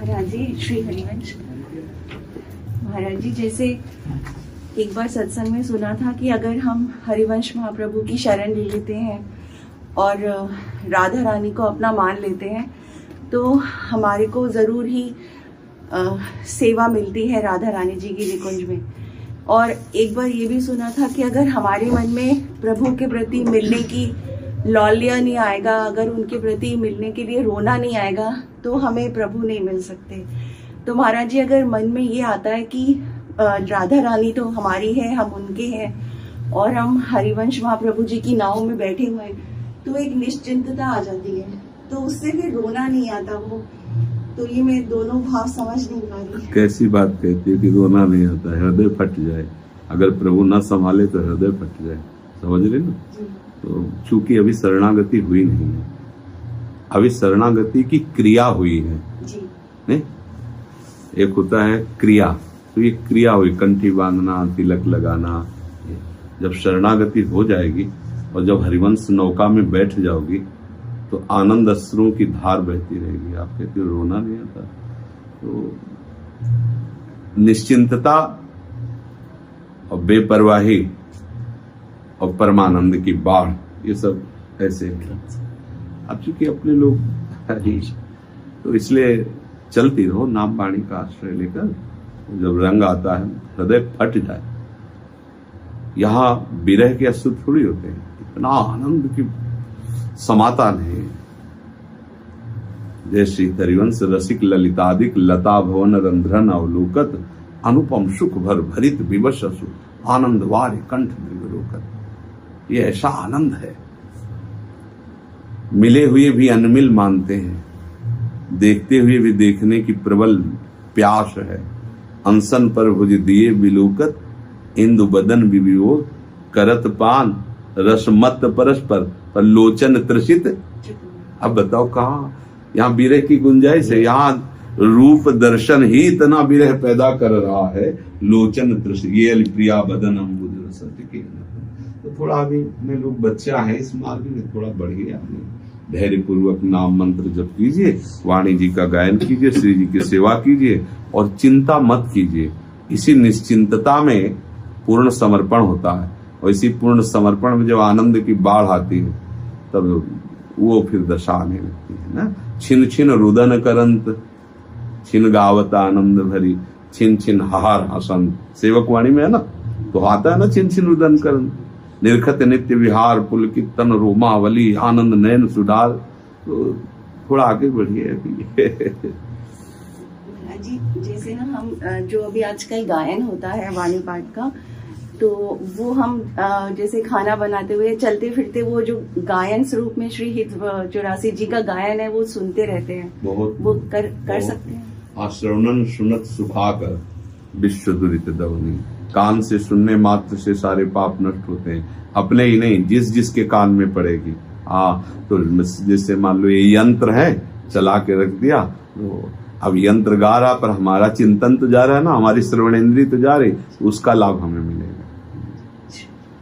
महाराज जी, श्री हरिवंश महाराज जी, जैसे एक बार सत्संग में सुना था कि अगर हम हरिवंश महाप्रभु की शरण ले लेते हैं और राधा रानी को अपना मान लेते हैं तो हमारे को ज़रूर ही सेवा मिलती है राधा रानी जी की निकुंज में। और एक बार ये भी सुना था कि अगर हमारे मन में प्रभु के प्रति मिलने की लौल्य नहीं आएगा, अगर उनके प्रति मिलने के लिए रोना नहीं आएगा तो हमें प्रभु नहीं मिल सकते। तो महाराज जी, अगर मन में ये आता है कि राधा रानी तो हमारी है, हम उनके हैं और हम हरिवंश महाप्रभु जी की नाव में बैठे हुए हैं, तो एक निश्चिंतता आ जाती है, तो उससे फिर रोना नहीं आता वो। तो ये मैं दोनों भाव समझ नहीं पा रही। कैसी बात कहती है कि रोना नहीं आता है, हृदय फट जाए। अगर प्रभु न संभाले तो हृदय फट जाए, समझ रहे ना। तो चूंकि अभी शरणागति हुई नहीं है, अभी शरणागति की क्रिया हुई है जी। नहीं, एक होता है क्रिया, तो ये क्रिया हुई, कंठी बांधना, तिलक लगाना। जब शरणागति हो जाएगी और जब हरिवंश नौका में बैठ जाओगी तो आनंद अश्रुओं की धार बहती रहेगी। आप कहते हो रोना नहीं आता, तो निश्चिंतता और बेपरवाही और परमानंद की बाढ़, ये सब ऐसे हैं। अब चूंकि अपने लोग हैं तो इसलिए चलती रहो नाम वाणी का आश्रय लेकर। जब रंग आता है हृदय फट जाए। यहाँ विरह के अश्रु थोड़ी होते हैं, इतना आनंद की समाता नहीं। जय श्री हरिवंश रसिक ललितादिक लता भवन रंध्रन अवलोकत अनुपम सुख भर भरित विवश असु आनंद वारे कंठ मृग। ये ऐसा आनंद है, मिले हुए भी अनमिल मानते हैं, देखते हुए भी देखने की प्रबल प्यास है। अनसन पर भुज दिए बिलोकत इंदु बदन विवियोग करत पान रसमत परस्पर पर लोचन त्रसित। अब बताओ कहाँ यहाँ विरह की गुंजाइश है। यहाँ रूप दर्शन ही इतना विरह पैदा कर रहा है। लोचन त्रसित ये प्रिया बदन अम्बुज रस के। तो थोड़ा अभी में लोग बच्चा है, इस मार्ग में थोड़ा बढ़िए आपने धैर्य पूर्वक नाम मंत्र जप कीजिए, वाणी जी का गायन कीजिए, श्री जी की सेवा कीजिए और चिंता मत कीजिए। इसी निश्चिंतता में पूर्ण समर्पण होता है और इसी पूर्ण समर्पण में जब आनंद की बाढ़ आती है तब वो फिर दशा आने लगती है ना। छिन छिन रुदन करंत छिन गावत आनंद भरी छिन छिन हार हसन। सेवक वाणी में है ना, तो आता है ना छिन छिन रुदन करंत निरखत नित्य विहार पुलकित तन रोमावली आनंद नयन सुधार। तो थोड़ा आगे बढ़िए जी। जैसे ना हम जो अभी आजकल गायन होता है वाणी पाठ का, तो वो हम जैसे खाना बनाते हुए चलते फिरते वो जो गायन स्वरूप में श्री हित 84 जी का गायन है वो सुनते रहते हैं। बहुत वो कर सकते हैं। आश्रवणन सुनत सुखाकर विश्व दुरित दवनी। कान से सुनने मात्र से सारे पाप नष्ट होते हैं, अपने ही नहीं जिस जिसके कान में पड़ेगी। तो जैसे मान लो ये यंत्र है, चला के रख दिया, तो अब यंत्र गा रहा पर हमारा चिंतन तो जा रहा है ना, हमारी श्रवण इंद्रिय तो जा रही, उसका लाभ हमें मिल